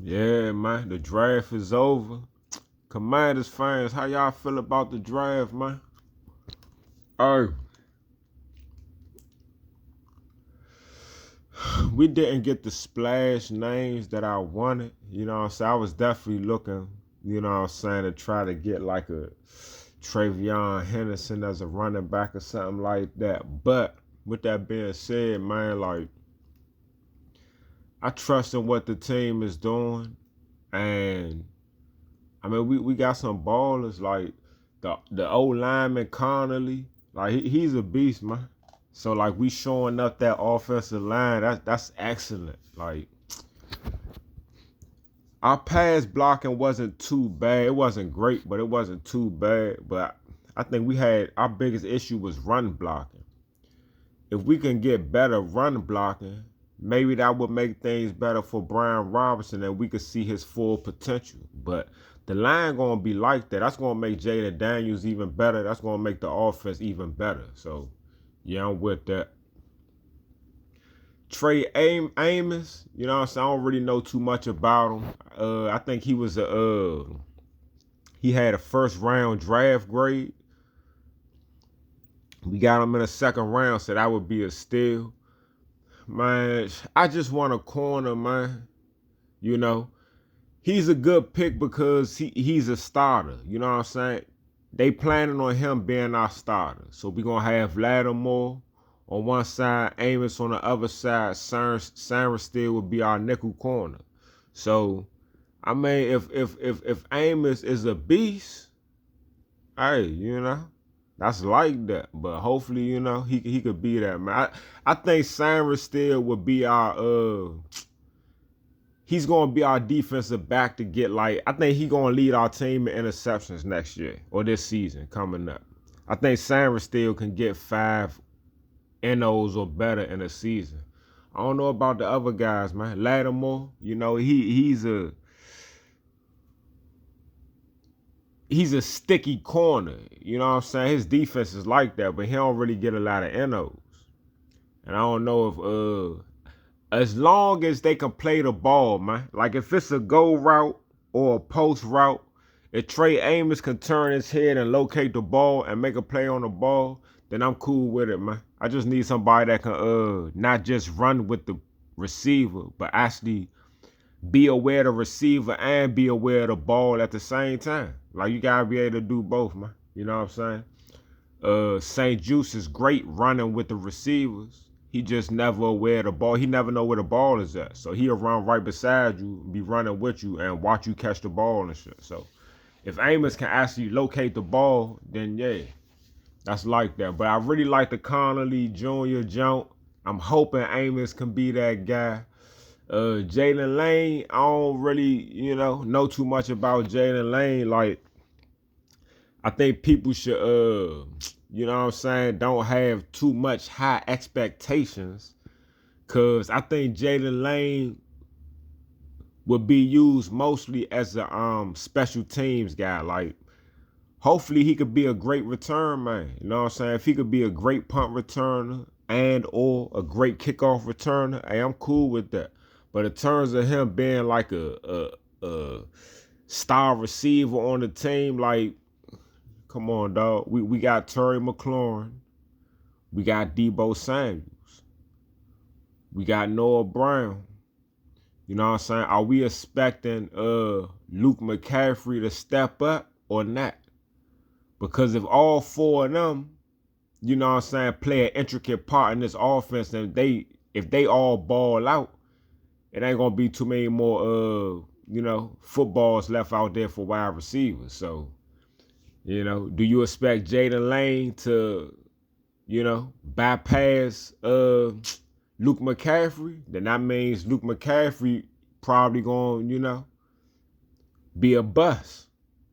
Yeah, man, the draft is over. Commanders fans, how y'all feel about the draft, man? Oh, we didn't get the splash names that I wanted. You know what I'm saying? I was definitely looking, you know what I'm saying, to try to get like a Travion Henderson as a running back or something like that. But with that being said, man, like I trust in what the team is doing. And I mean, we got some ballers like the old lineman Connolly. Like he's a beast, man. So like we showing up that offensive line. That's excellent. Like our pass blocking wasn't too bad. It wasn't great, but it wasn't too bad. But I think we had our biggest issue was run blocking. If we can get better run blocking, maybe that would make things better for Brian Robinson and we could see his full potential. But the line gonna be like that. That's gonna make Jaden Daniels even better. That's gonna make the offense even better. So yeah, I'm with that. Trey Amos, you know what I'm saying? I don't really know too much about him. I think he had a first round draft grade. We got him in a second round, so that would be a steal. Man, I just want a corner, man. You know, he's a good pick because he's a starter. You know what I'm saying? They planning on him being our starter. So we're going to have Lattimore on one side, Amos on the other side. Sarah still would be our nickel corner. So, I mean, if Amos is a beast, hey, you know, that's like that. But hopefully, you know, he could be that, man. I think Sarah still would be our he's gonna be our defensive back to get like I think he's gonna lead our team in interceptions next year or this season coming up. I think Sanders still can get 5 NOs or better in a season. I don't know about the other guys, man. Lattimore, you know, he's a sticky corner. You know what I'm saying? His defense is like that, but he don't really get a lot of NOs. And I don't know if as long as they can play the ball, man. Like if it's a go route or a post route, if Trey Amos can turn his head and locate the ball and make a play on the ball, then I'm cool with it, man. I just need somebody that can not just run with the receiver, but actually be aware of the receiver and be aware of the ball at the same time. Like you gotta be able to do both, man. You know what I'm saying? St. Juice is great running with the receivers. He just never aware of the ball. He never know where the ball is at. So he'll run right beside you, be running with you, and watch you catch the ball and shit. So if Amos can actually locate the ball, then yeah, that's like that. But I really like the Connolly Jr. jump. I'm hoping Amos can be that guy. Jalen Lane, I don't really, know too much about Jalen Lane. Like, I think people should, you know what I'm saying, don't have too much high expectations. Cause I think Jalen Lane would be used mostly as a special teams guy. Like, hopefully he could be a great return man. You know what I'm saying? If he could be a great punt returner and or a great kickoff returner, hey, I'm cool with that. But in terms of him being like a star receiver on the team, like, come on, dog. We got Terry McLaurin. We got Debo Samuels. We got Noah Brown. You know what I'm saying? Are we expecting Luke McCaffrey to step up or not? Because if all four of them, you know what I'm saying, play an intricate part in this offense, and if they all ball out, it ain't gonna be too many more footballs left out there for wide receivers. So, do you expect Jaden Lane to, bypass Luke McCaffrey? Then that means Luke McCaffrey probably gonna, be a bust.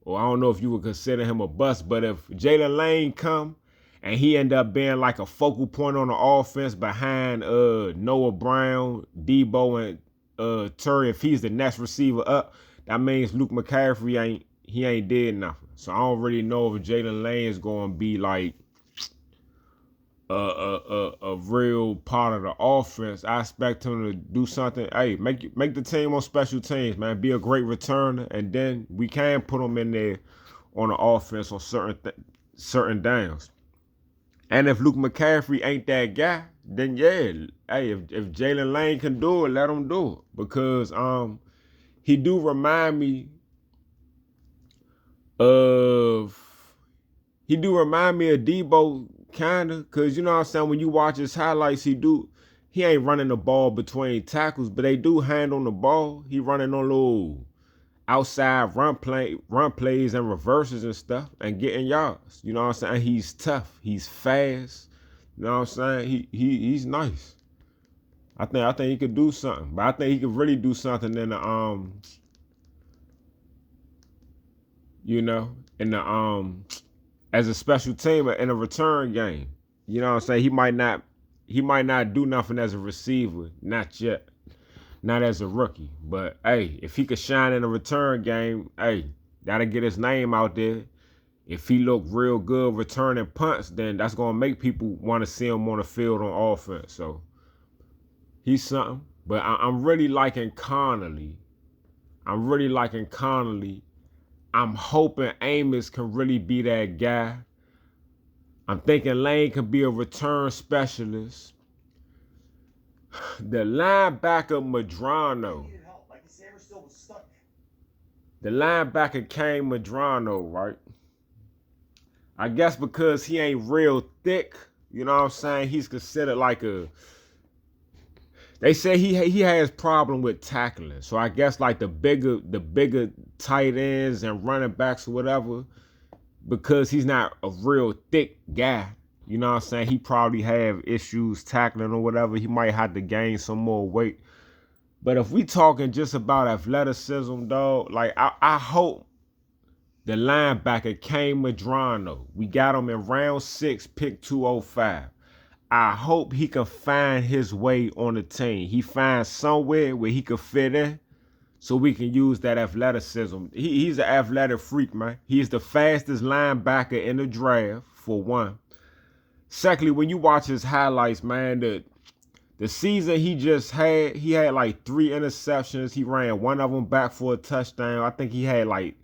Or I don't know if you would consider him a bust, but if Jalen Lane come and he end up being like a focal point on the offense behind Noah Brown, Debo, and Terry, if he's the next receiver up, that means Luke McCaffrey ain't did nothing. So I don't really know if Jalen Lane is gonna be like a real part of the offense. I expect him to do something. Hey, make the team on special teams, man. Be a great returner, and then we can put him in there on the offense on certain downs. And if Luke McCaffrey ain't that guy, then yeah, hey, if Jalen Lane can do it, let him do it, because he do remind me of Debo kinda, cause you know what I'm saying, when you watch his highlights, he ain't running the ball between tackles, but they do hand on the ball. He running on little outside run plays and reverses and stuff and getting yards. You know what I'm saying? He's tough. He's fast. You know what I'm saying? He's nice. I think he could do something, but I think he could really do something in the in the as a special teamer in a return game. You know what I'm saying? He might not do nothing as a receiver, not yet. Not as a rookie. But hey, if he could shine in a return game, hey, that'll get his name out there. If he look real good returning punts, then that's gonna make people want to see him on the field on offense. So he's something. But I'm really liking Connolly. I'm hoping Amos can really be that guy. I'm thinking Lane can be a return specialist. The linebacker Madrano. The linebacker Kane Madrano, right? I guess because he ain't real thick, you know what I'm saying? He's considered like a. They say he has problem with tackling, so I guess like the bigger tight ends and running backs or whatever, because he's not a real thick guy. You know what I'm saying? He probably have issues tackling or whatever. He might have to gain some more weight. But if we talking just about athleticism, dog, like I hope the linebacker Kane Madrano, we got him in round 6, pick 205. I hope he can find his way on the team. He finds somewhere where he could fit in so we can use that athleticism. He's an athletic freak, man. He's the fastest linebacker in the draft, for one. Secondly, when you watch his highlights, man, the season he had like 3 interceptions. He ran one of them back for a touchdown. I think he had like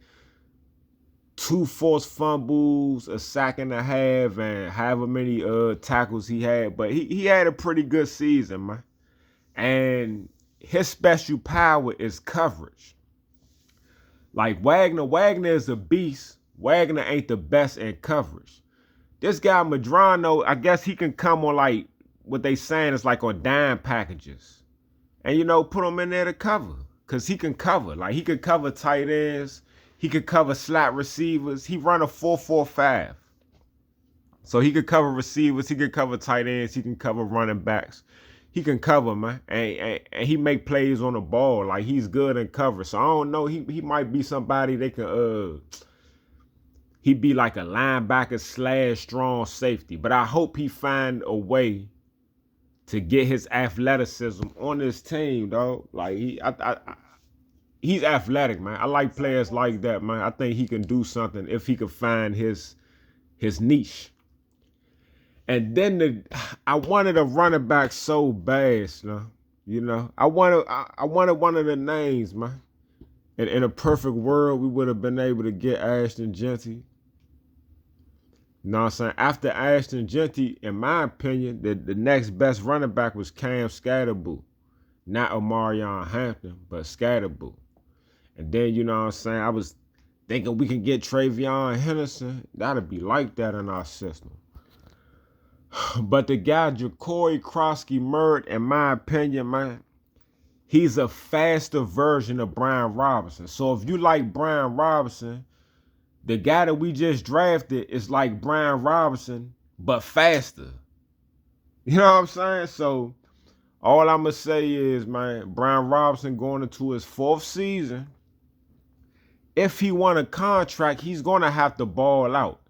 2 forced fumbles, a sack and a half, and however many tackles he had. But he had a pretty good season, man. And his special power is coverage. Like Wagner is a beast. Wagner ain't the best in coverage. This guy Madrano, I guess he can come on like what they saying is like on dime packages. And put him in there to cover. Cause he can cover. Like he could cover tight ends. He could cover slot receivers. He run a 4-4-5. So he could cover receivers. He could cover tight ends. He can cover running backs. He can cover, man. And he make plays on the ball. Like he's good in cover. So I don't know. He might be somebody they can he'd be like a linebacker / strong safety. But I hope he find a way to get his athleticism on this team, dog. Like he's athletic, man. I like players like that, man. I think he can do something if he could find his niche. And then I wanted a running back so bad, I wanted one of the names, man. In a perfect world, we would have been able to get Ashton Jeanty. You know what I'm saying? After Ashton Jeanty, in my opinion, the next best running back was Cam Scatterboo. Not Omarion Hampton, but Scatterboo. And then, you know what I'm saying, I was thinking we can get Travion Henderson. That'd be like that in our system. But the guy, Jacory Krosky-Murd, in my opinion, man, he's a faster version of Brian Robinson. So if you like Brian Robinson, the guy that we just drafted is like Brian Robinson, but faster. You know what I'm saying? So all I'm going to say is, man, Brian Robinson going into his 4th season. If he won a contract, he's going to have to ball out.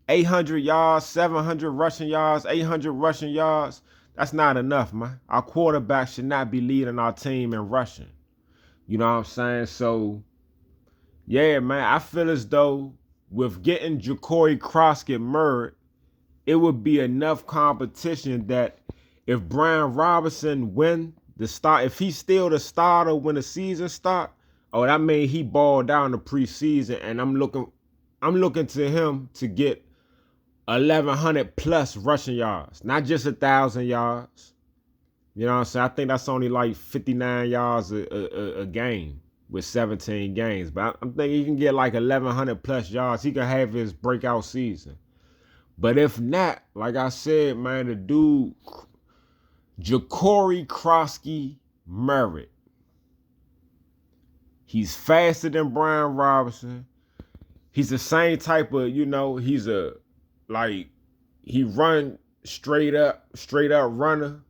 800 yards, 700 rushing yards, 800 rushing yards. That's not enough, man. Our quarterback should not be leading our team in rushing. You know what I'm saying? So, yeah, man, I feel as though with getting Jacory Krosky-Murd, it would be enough competition that if Brian Robinson win the start, if he's still the starter when the season start, oh, that means he balled down the preseason, and I'm looking to him to get 1,100 plus rushing yards, not just 1,000 yards. You know what I'm saying? I think that's only like 59 yards a game with 17 games. But I'm thinking he can get like 1,100 plus yards. He can have his breakout season. But if not, like I said, man, the dude, Ja'Cory Krosky Merritt, he's faster than Brian Robinson. He's the same type of, he's he run straight up runner.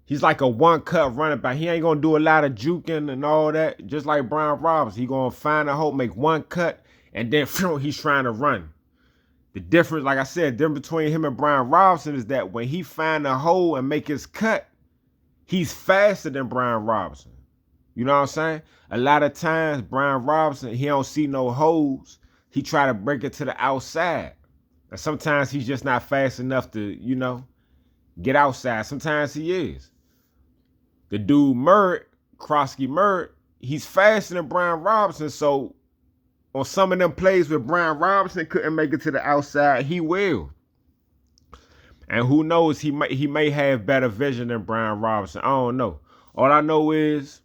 He's like a one-cut running back. He ain't going to do a lot of juking and all that, just like Brian Robinson. He going to find a hole, make one cut, and then he's trying to run. The difference, like I said, the difference between him and Brian Robinson is that when he find a hole and make his cut, he's faster than Brian Robinson. You know what I'm saying? A lot of times, Brian Robinson, he don't see no holes. He try to break it to the outside. And sometimes he's just not fast enough to, get outside. Sometimes he is. The dude Krosky Merritt, he's faster than Brian Robinson. So on some of them plays where Brian Robinson couldn't make it to the outside, he will. And who knows, he may have better vision than Brian Robinson. I don't know. All I know is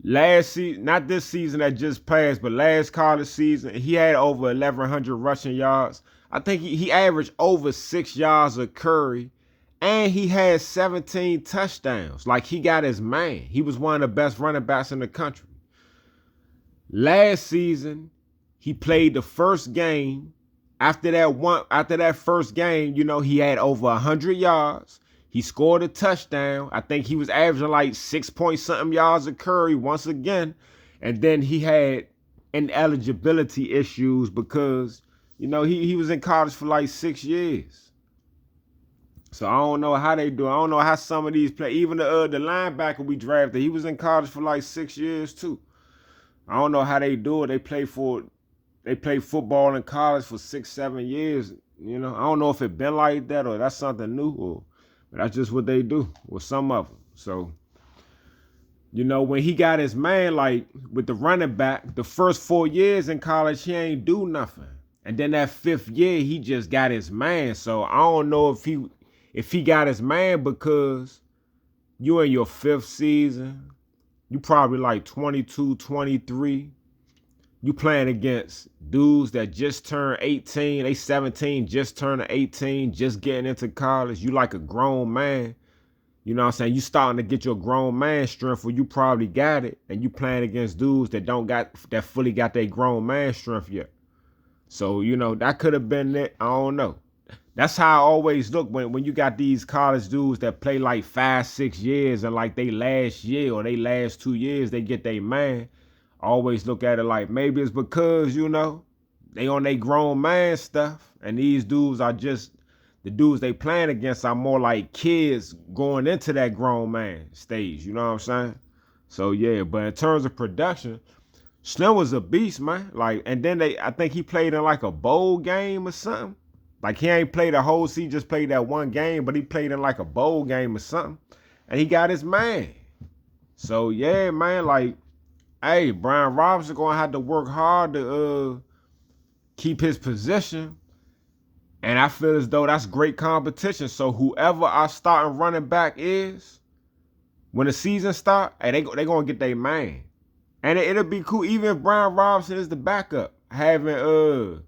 last season, not this season that just passed, but last college season, he had over 1,100 rushing yards. I think he averaged over 6 yards a carry, and he had 17 touchdowns. Like, he got his man. He was one of the best running backs in the country. Last season, he played the first game. After that first game, he had over 100 yards. He scored a touchdown. I think he was averaging like 6-point-something yards a carry once again. And then he had ineligibility issues because, he was in college for like 6 years. So I don't know how they do. I don't know how some of these play. Even the linebacker we drafted, he was in college for like 6 years too. I don't know how they do it. They play football in college for 6-7 years. I don't know if it been like that or that's something new, but that's just what they do with some of them. So, when he got his man, like with the running back, the first 4 years in college, he ain't do nothing. And then that 5th year, he just got his man. So I don't know if he got his man because you in your 5th season, you probably like 22, 23. You playing against dudes that just turned 18, they 17, just turned 18, just getting into college. You like a grown man. You know what I'm saying? You starting to get your grown man strength, or you probably got it, and you playing against dudes that fully got their grown man strength yet. So, that could have been it. I don't know. That's how I always look when you got these college dudes that play like 5-6 years and like they last year or they last 2 years, they get their man. I always look at it like maybe it's because, they on their grown man stuff. And these dudes are just, the dudes they playing against are more like kids going into that grown man stage. You know what I'm saying? So, yeah, but in terms of production, Slim was a beast, man. Like, and then I think he played in like a bowl game or something. Like, he ain't played a whole season, just played that one game, but he played in like a bowl game or something. And he got his man. So, yeah, man, like, hey, Brian Robinson going to have to work hard to keep his position. And I feel as though that's great competition. So, whoever our starting running back is, when the season starts, hey, they going to get their man. And it'll be cool, even if Brian Robinson is the backup. Having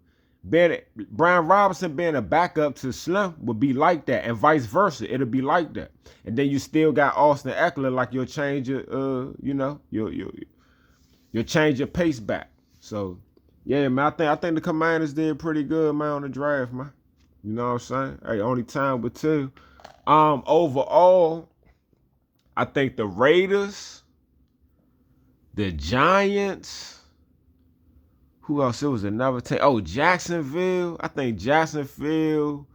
Brian Robinson being a backup to Slim would be like that, and vice versa. It'll be like that. And then you still got Austin Ekeler, like you'll change your, you'll change your pace back. So, yeah, man, I think the Commanders did pretty good, man, on the draft, man. You know what I'm saying? Hey, only time but two. Overall, I think the Raiders, the Giants, who else? It was another team. Oh, Jacksonville. I think Jacksonville,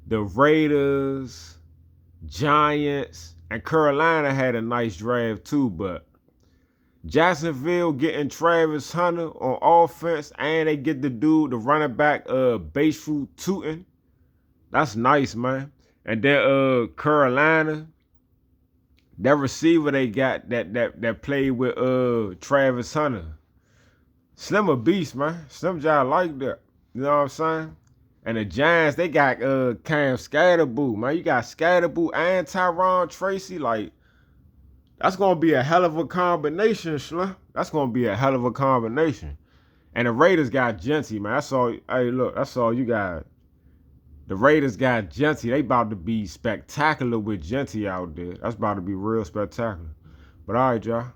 the Raiders, Giants, and Carolina had a nice draft too, but Jacksonville getting Travis Hunter on offense, and they get the running back, Bashu Tootin. That's nice, man. And then Carolina, that receiver they got that played with Travis Hunter. Slim a beast, man. Slim John like that. You know what I'm saying? And the Giants, they got Cam Scatterboo, man. You got Scatterboo and Tyron Tracy. Like, that's gonna be a hell of a combination, Slim. That's gonna be a hell of a combination. And the Raiders got Genty, man. That's all. Hey, look, that's all you got. The Raiders got Genty. They about to be spectacular with Genty out there. That's about to be real spectacular. But all right, y'all.